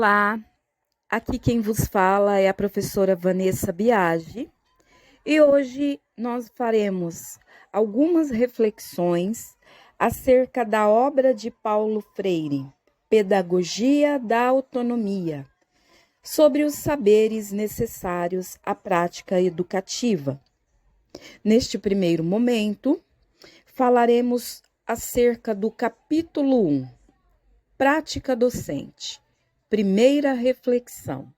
Olá, aqui quem vos fala é a professora Vanessa Biagi e hoje nós faremos algumas reflexões acerca da obra de Paulo Freire, Pedagogia da Autonomia, sobre os saberes necessários à prática educativa. Neste primeiro momento, falaremos acerca do capítulo 1, Prática Docente. Primeira reflexão.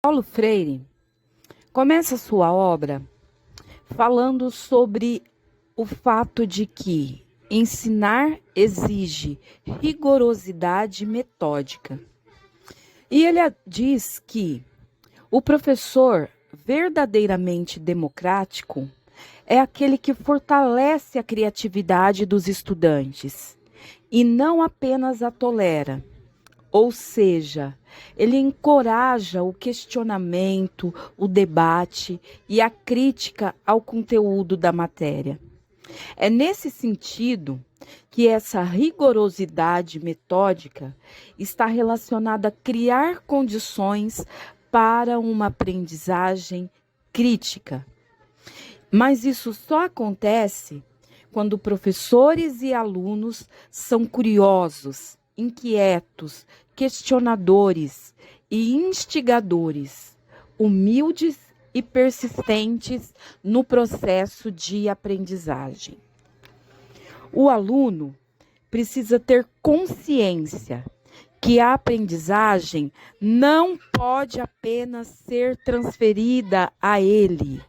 Paulo Freire começa sua obra falando sobre o fato de que ensinar exige rigorosidade metódica. E ele diz que o professor verdadeiramente democrático é aquele que fortalece a criatividade dos estudantes e não apenas a tolera. Ou seja, ele encoraja o questionamento, o debate e a crítica ao conteúdo da matéria. É nesse sentido que essa rigorosidade metódica está relacionada a criar condições para uma aprendizagem crítica. Mas isso só acontece quando professores e alunos são curiosos, inquietos, questionadores e instigadores, humildes e persistentes no processo de aprendizagem. O aluno precisa ter consciência que a aprendizagem não pode apenas ser transferida a ele.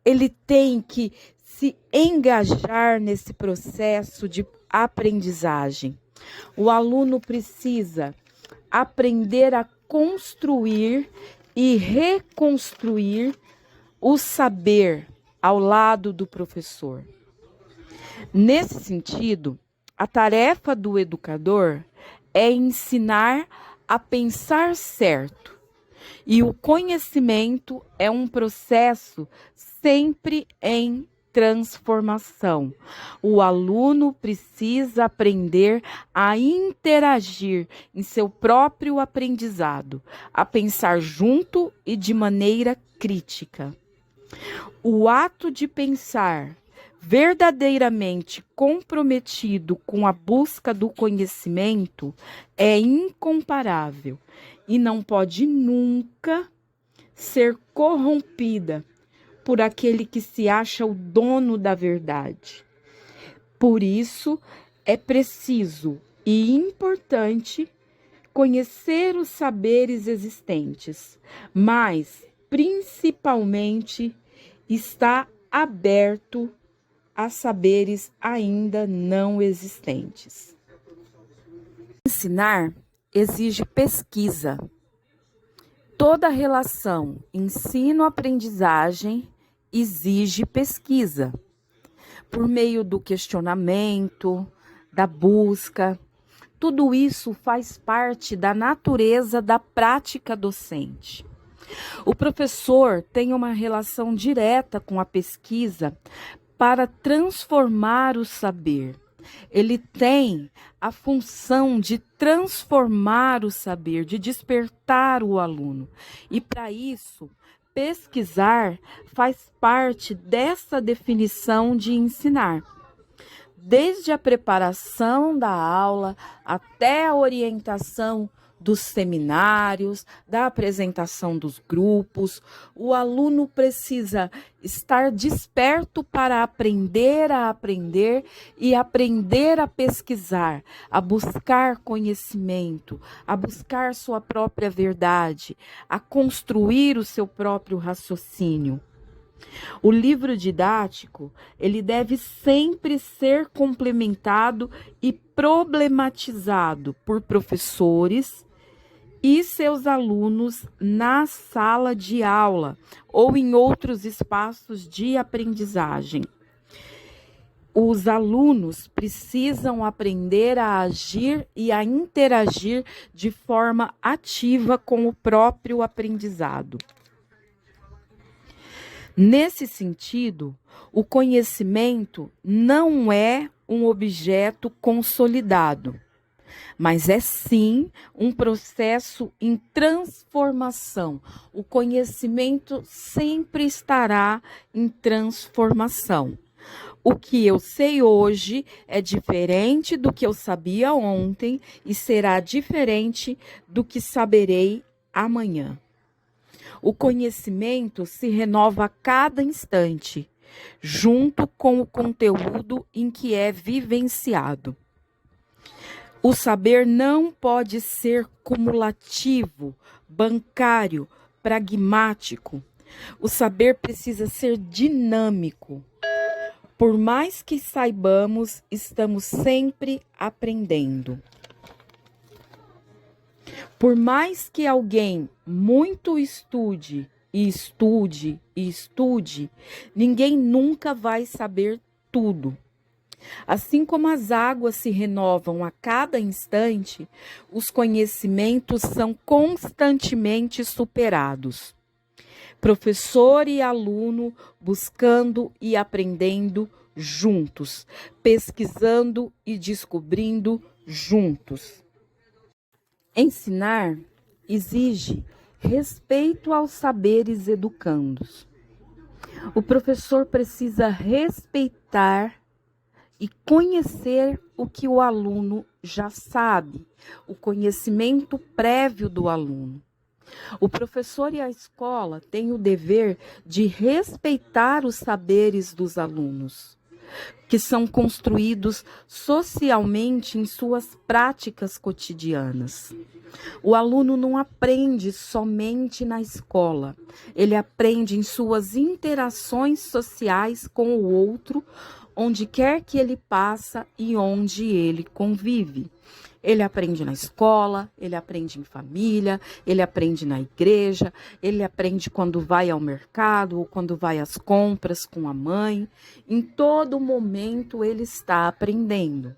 Ele tem que se engajar nesse processo de aprendizagem. O aluno precisa aprender a construir e reconstruir o saber ao lado do professor. Nesse sentido, a tarefa do educador é ensinar a pensar certo. E o conhecimento é um processo sempre em transformação. O aluno precisa aprender a interagir em seu próprio aprendizado, a pensar junto e de maneira crítica. O ato de pensar verdadeiramente comprometido com a busca do conhecimento é incomparável e não pode nunca ser corrompida por aquele que se acha o dono da verdade. Por isso, é preciso e importante conhecer os saberes existentes, mas, principalmente, estar aberto a saberes ainda não existentes. Ensinar exige pesquisa. Toda relação ensino-aprendizagem exige pesquisa, por meio do questionamento, da busca. Tudo isso faz parte da natureza da prática docente. O professor tem uma relação direta com a pesquisa para transformar o saber. Ele tem a função de transformar o saber, de despertar o aluno. E para isso, pesquisar faz parte dessa definição de ensinar. Desde a preparação da aula até a orientação dos seminários, da apresentação dos grupos, o aluno precisa estar desperto para aprender a aprender e aprender a pesquisar, a buscar conhecimento, a buscar sua própria verdade, a construir o seu próprio raciocínio. O livro didático, ele deve sempre ser complementado e problematizado por professores e seus alunos na sala de aula ou em outros espaços de aprendizagem. Os alunos precisam aprender a agir e a interagir de forma ativa com o próprio aprendizado. Nesse sentido, o conhecimento não é um objeto consolidado. mas é sim um processo em transformação. O conhecimento sempre estará em transformação. O que eu sei hoje é diferente do que eu sabia ontem e será diferente do que saberei amanhã. O conhecimento se renova a cada instante, junto com o conteúdo em que é vivenciado. O saber não pode ser cumulativo, bancário, pragmático. O saber precisa ser dinâmico. Por mais que saibamos, estamos sempre aprendendo. Por mais que alguém muito estude, ninguém nunca vai saber tudo. Assim como as águas se renovam a cada instante, os conhecimentos são constantemente superados. Professor e aluno buscando e aprendendo juntos, pesquisando e descobrindo juntos. Ensinar exige respeito aos saberes educandos. O professor precisa respeitar e conhecer o que o aluno já sabe, o conhecimento prévio do aluno. O professor e a escola têm o dever de respeitar os saberes dos alunos, que são construídos socialmente em suas práticas cotidianas. O aluno não aprende somente na escola, ele aprende em suas interações sociais com o outro, onde quer que ele passa e onde ele convive. Ele aprende na escola, ele aprende em família, ele aprende na igreja, ele aprende quando vai ao mercado ou quando vai às compras com a mãe. Em todo momento ele está aprendendo.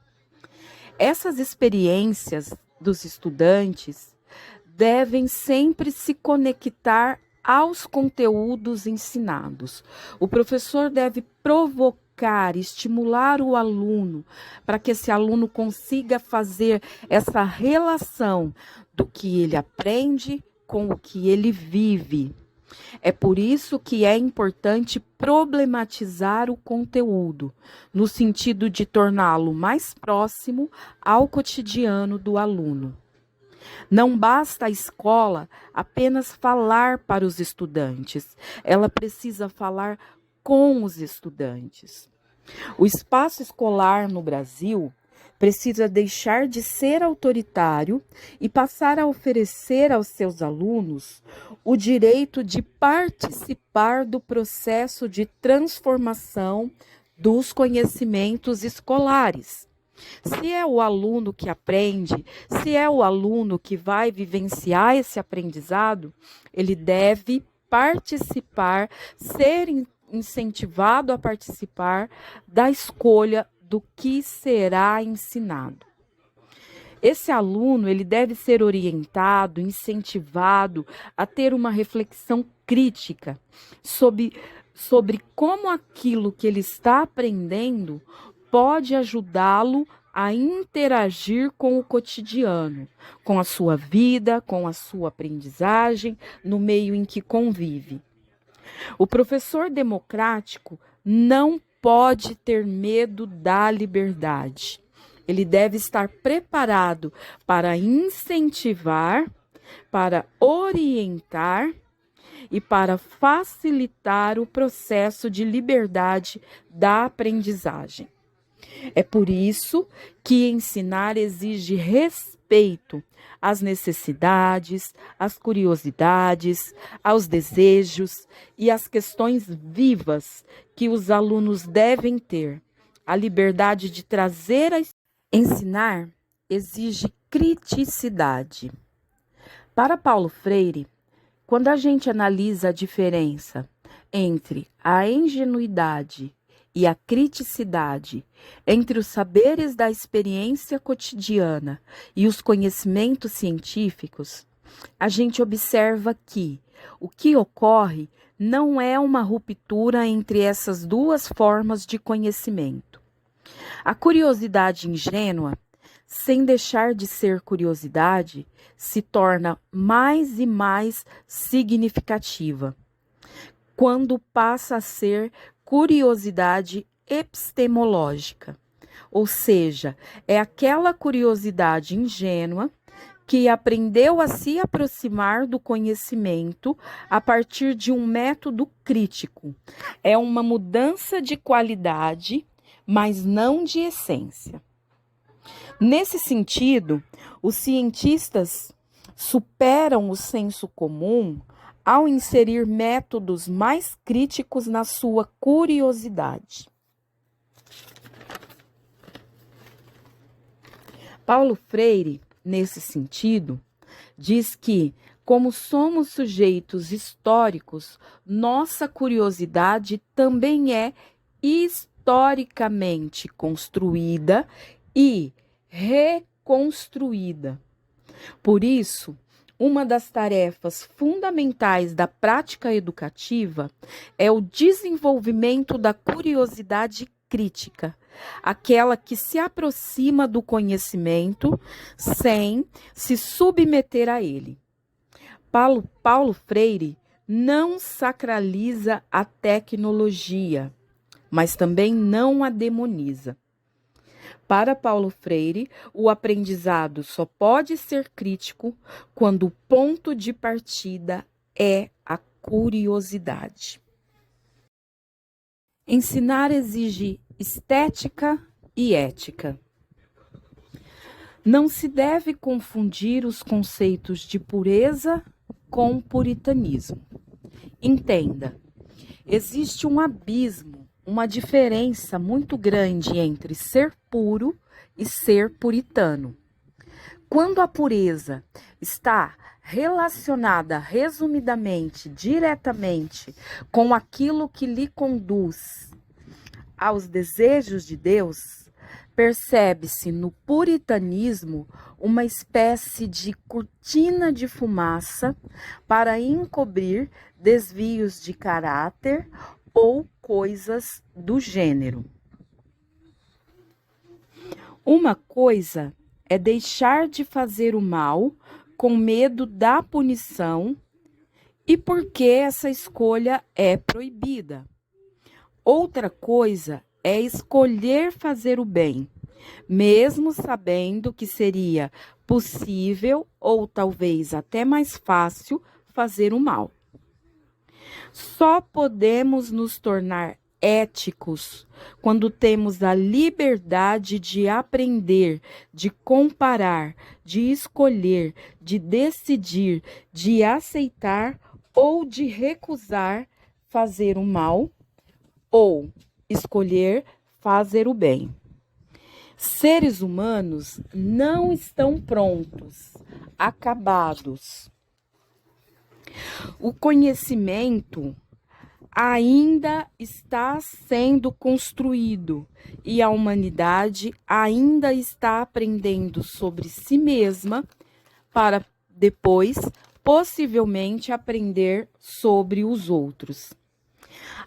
Essas experiências dos estudantes devem sempre se conectar aos conteúdos ensinados. O professor deve provocar, estimular o aluno para que esse aluno consiga fazer essa relação do que ele aprende com o que ele vive. É por isso que é importante problematizar o conteúdo, no sentido de torná-lo mais próximo ao cotidiano do aluno. Não basta a escola apenas falar para os estudantes, ela precisa falar com os estudantes. O espaço escolar no Brasil precisa deixar de ser autoritário e passar a oferecer aos seus alunos o direito de participar do processo de transformação dos conhecimentos escolares. Se é o aluno que aprende, se é o aluno que vai vivenciar esse aprendizado, ele deve participar, ser incentivado a participar da escolha do que será ensinado. Esse aluno, ele deve ser orientado, incentivado a ter uma reflexão crítica sobre como aquilo que ele está aprendendo pode ajudá-lo a interagir com o cotidiano, com a sua vida, com a sua aprendizagem, no meio em que convive. O professor democrático não pode ter medo da liberdade. Ele deve estar preparado para incentivar, para orientar e para facilitar o processo de liberdade da aprendizagem. É por isso que ensinar exige respeito às necessidades, às curiosidades, aos desejos e às questões vivas que os alunos devem ter. A liberdade de trazer a... Ensinar exige criticidade. Para Paulo Freire, quando a gente analisa a diferença entre a ingenuidade e a criticidade, entre os saberes da experiência cotidiana e os conhecimentos científicos, a gente observa que o que ocorre não é uma ruptura entre essas duas formas de conhecimento. A curiosidade ingênua sem deixar de ser curiosidade, se torna mais e mais significativa, quando passa a ser curiosidade epistemológica, ou seja, é aquela curiosidade ingênua que aprendeu a se aproximar do conhecimento a partir de um método crítico. É uma mudança de qualidade, mas não de essência. Nesse sentido, os cientistas superam o senso comum ao inserir métodos mais críticos na sua curiosidade. Paulo Freire, nesse sentido, diz que, como somos sujeitos históricos, nossa curiosidade também é historicamente construída e reconstruída. Por isso, uma das tarefas fundamentais da prática educativa é o desenvolvimento da curiosidade crítica, aquela que se aproxima do conhecimento sem se submeter a ele. Paulo Freire não sacraliza a tecnologia, mas também não a demoniza. Para Paulo Freire, o aprendizado só pode ser crítico quando o ponto de partida é a curiosidade. Ensinar exige estética e ética. Não se deve confundir os conceitos de pureza com puritanismo. Entenda, existe um abismo, uma diferença muito grande entre ser puro e ser puritano. Quando a pureza está relacionada resumidamente, diretamente com aquilo que lhe conduz aos desejos de Deus, percebe-se no puritanismo uma espécie de cortina de fumaça para encobrir desvios de caráter ou coisas do gênero. Uma coisa é deixar de fazer o mal com medo da punição e porque essa escolha é proibida. Outra coisa é escolher fazer o bem, mesmo sabendo que seria possível ou talvez até mais fácil fazer o mal. Só podemos nos tornar éticos quando temos a liberdade de aprender, de comparar, de escolher, de decidir, de aceitar ou de recusar fazer o mal ou escolher fazer o bem. Seres humanos não estão prontos, acabados. O conhecimento ainda está sendo construído e a humanidade ainda está aprendendo sobre si mesma para depois, possivelmente, aprender sobre os outros.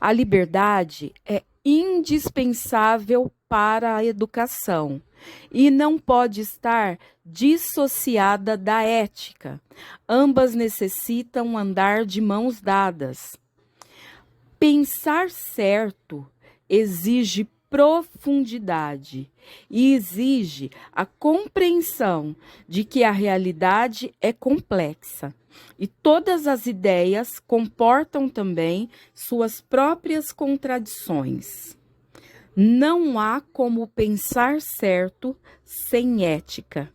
A liberdade é indispensável para a educação e não pode estar dissociada da ética. Ambas necessitam andar de mãos dadas. Pensar certo exige profundidade e exige a compreensão de que a realidade é complexa e todas as ideias comportam também suas próprias contradições. Não há como pensar certo sem ética.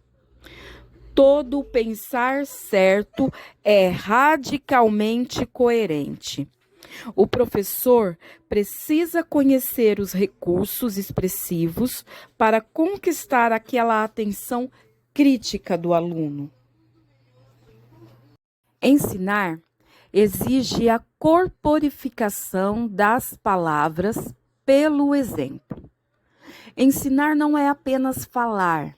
Todo pensar certo é radicalmente coerente. O professor precisa conhecer os recursos expressivos para conquistar aquela atenção crítica do aluno. Ensinar exige a corporificação das palavras pelo exemplo. Ensinar não é apenas falar.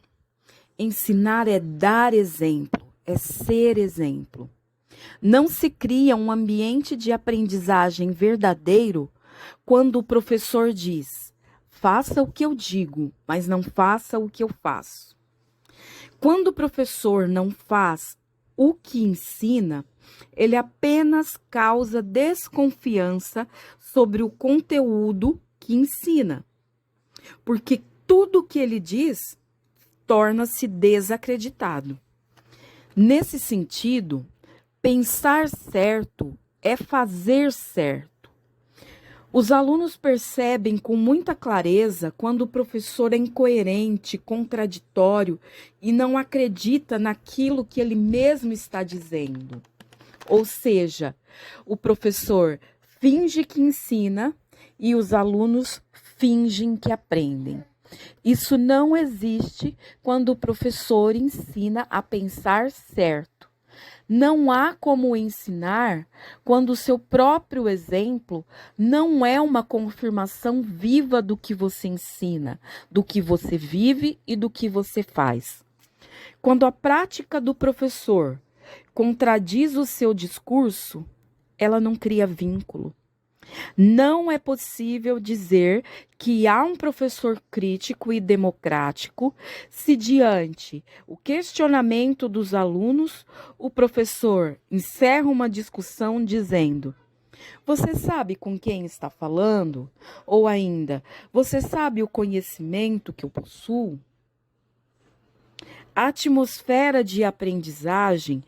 Ensinar é dar exemplo, é ser exemplo. Não se cria um ambiente de aprendizagem verdadeiro quando o professor diz: faça o que eu digo, mas não faça o que eu faço. Quando o professor não faz o que ensina, ele apenas causa desconfiança sobre o conteúdo que ensina, porque tudo que ele diz torna-se desacreditado. Nesse sentido, pensar certo é fazer certo. Os alunos percebem com muita clareza quando o professor é incoerente, contraditório e não acredita naquilo que ele mesmo está dizendo. Ou seja, o professor finge que ensina e os alunos fingem que aprendem. Isso não existe quando o professor ensina a pensar certo. Não há como ensinar quando o seu próprio exemplo não é uma confirmação viva do que você ensina, do que você vive e do que você faz. Quando a prática do professor contradiz o seu discurso, ela não cria vínculo. Não é possível dizer que há um professor crítico e democrático se, diante o questionamento dos alunos, o professor encerra uma discussão dizendo: "Você sabe com quem está falando?" Ou ainda: "Você sabe o conhecimento que eu possuo?" A atmosfera de aprendizagem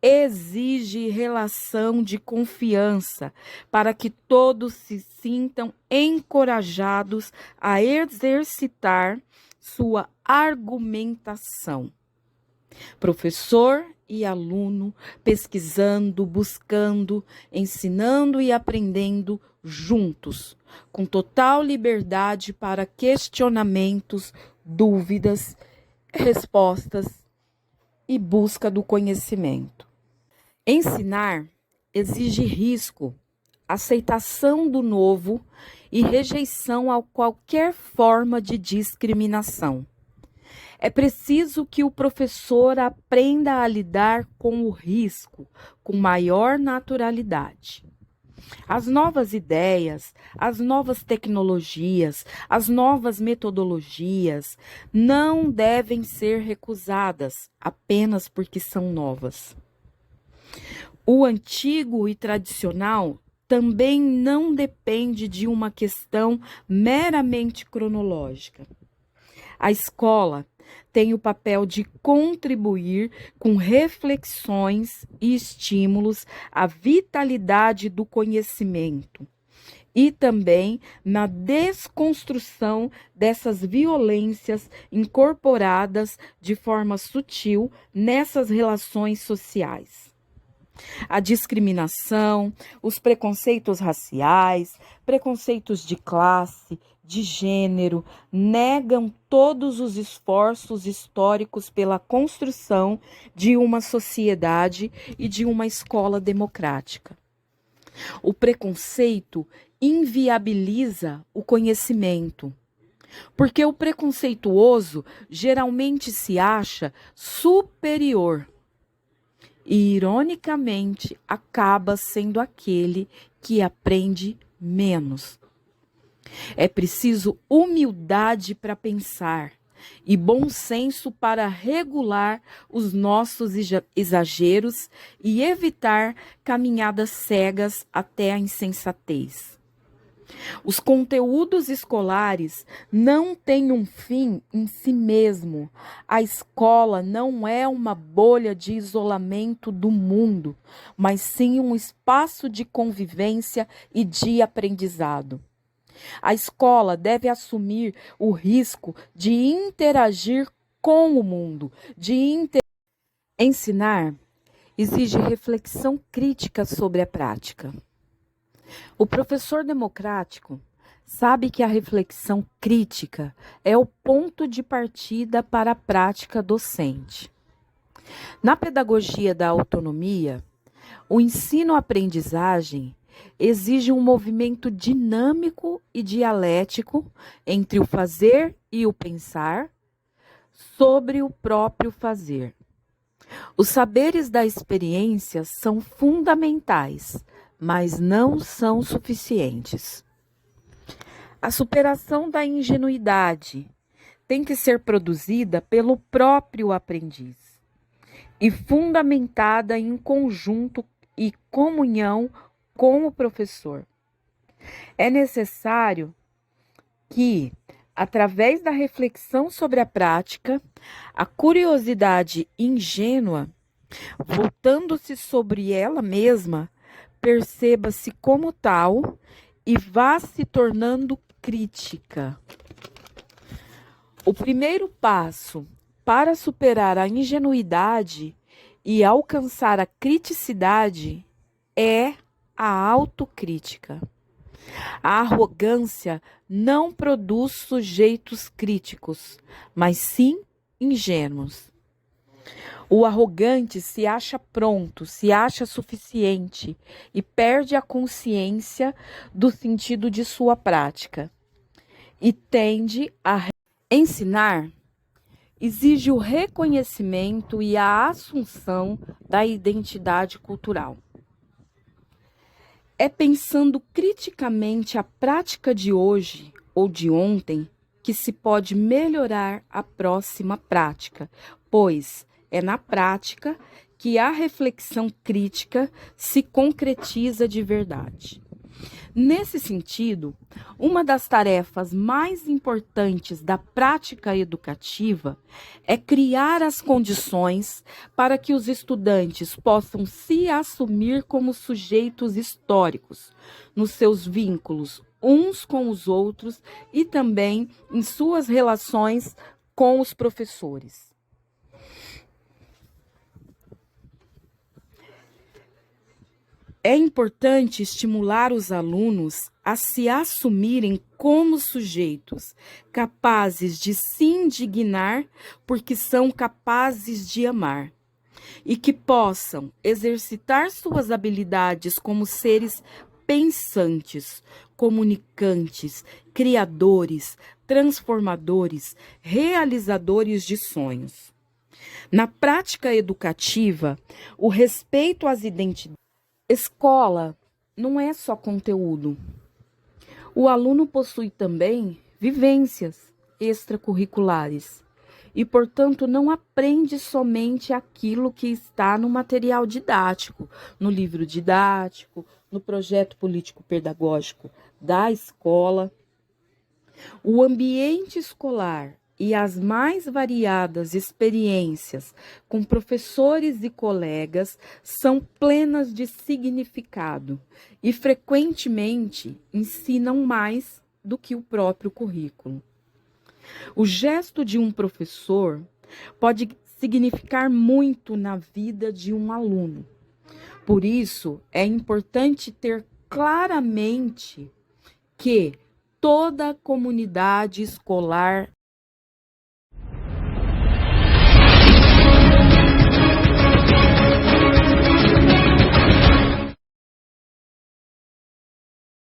exige relação de confiança para que todos se sintam encorajados a exercitar sua argumentação. Professor e aluno pesquisando, buscando, ensinando e aprendendo juntos, com total liberdade para questionamentos, dúvidas, respostas e busca do conhecimento. Ensinar exige risco, aceitação do novo e rejeição a qualquer forma de discriminação. É preciso que o professor aprenda a lidar com o risco com maior naturalidade. As novas ideias, as novas tecnologias, as novas metodologias não devem ser recusadas apenas porque são novas. O antigo e tradicional também não depende de uma questão meramente cronológica. A escola tem o papel de contribuir com reflexões e estímulos à vitalidade do conhecimento e também na desconstrução dessas violências incorporadas de forma sutil nessas relações sociais. A discriminação, os preconceitos raciais, preconceitos de classe, de gênero, negam todos os esforços históricos pela construção de uma sociedade e de uma escola democrática. O preconceito inviabiliza o conhecimento, porque o preconceituoso geralmente se acha superior e, ironicamente, acaba sendo aquele que aprende menos. É preciso humildade para pensar e bom senso para regular os nossos exageros e evitar caminhadas cegas até a insensatez. Os conteúdos escolares não têm um fim em si mesmo. A escola não é uma bolha de isolamento do mundo, mas sim um espaço de convivência e de aprendizado. A escola deve assumir o risco de interagir com o mundo, Ensinar exige reflexão crítica sobre a prática. O professor democrático sabe que a reflexão crítica é o ponto de partida para a prática docente. Na pedagogia da autonomia, o ensino-aprendizagem exige um movimento dinâmico e dialético entre o fazer e o pensar sobre o próprio fazer. Os saberes da experiência são fundamentais, mas não são suficientes. A superação da ingenuidade tem que ser produzida pelo próprio aprendiz e fundamentada em conjunto e comunhão com o professor. É necessário que, através da reflexão sobre a prática, a curiosidade ingênua, voltando-se sobre ela mesma, perceba-se como tal e vá se tornando crítica. O primeiro passo para superar a ingenuidade e alcançar a criticidade é a autocrítica. A arrogância não produz sujeitos críticos, mas sim ingênuos. O arrogante se acha pronto, se acha suficiente e perde a consciência do sentido de sua prática e tende a ensinar. Exige o reconhecimento e a assunção da identidade cultural. É pensando criticamente a prática de hoje ou de ontem que se pode melhorar a próxima prática, pois é na prática que a reflexão crítica se concretiza de verdade. Nesse sentido, uma das tarefas mais importantes da prática educativa é criar as condições para que os estudantes possam se assumir como sujeitos históricos, nos seus vínculos uns com os outros e também em suas relações com os professores. É importante estimular os alunos a se assumirem como sujeitos, capazes de se indignar porque são capazes de amar, e que possam exercitar suas habilidades como seres pensantes, comunicantes, criadores, transformadores, realizadores de sonhos. Na prática educativa, o respeito às identidades. Escola não é só conteúdo. O aluno possui também vivências extracurriculares e, portanto, não aprende somente aquilo que está no material didático, no livro didático, no projeto político-pedagógico da escola. O ambiente escolar e as mais variadas experiências com professores e colegas são plenas de significado e frequentemente ensinam mais do que o próprio currículo. O gesto de um professor pode significar muito na vida de um aluno. Por isso, é importante ter claramente que toda a comunidade escolar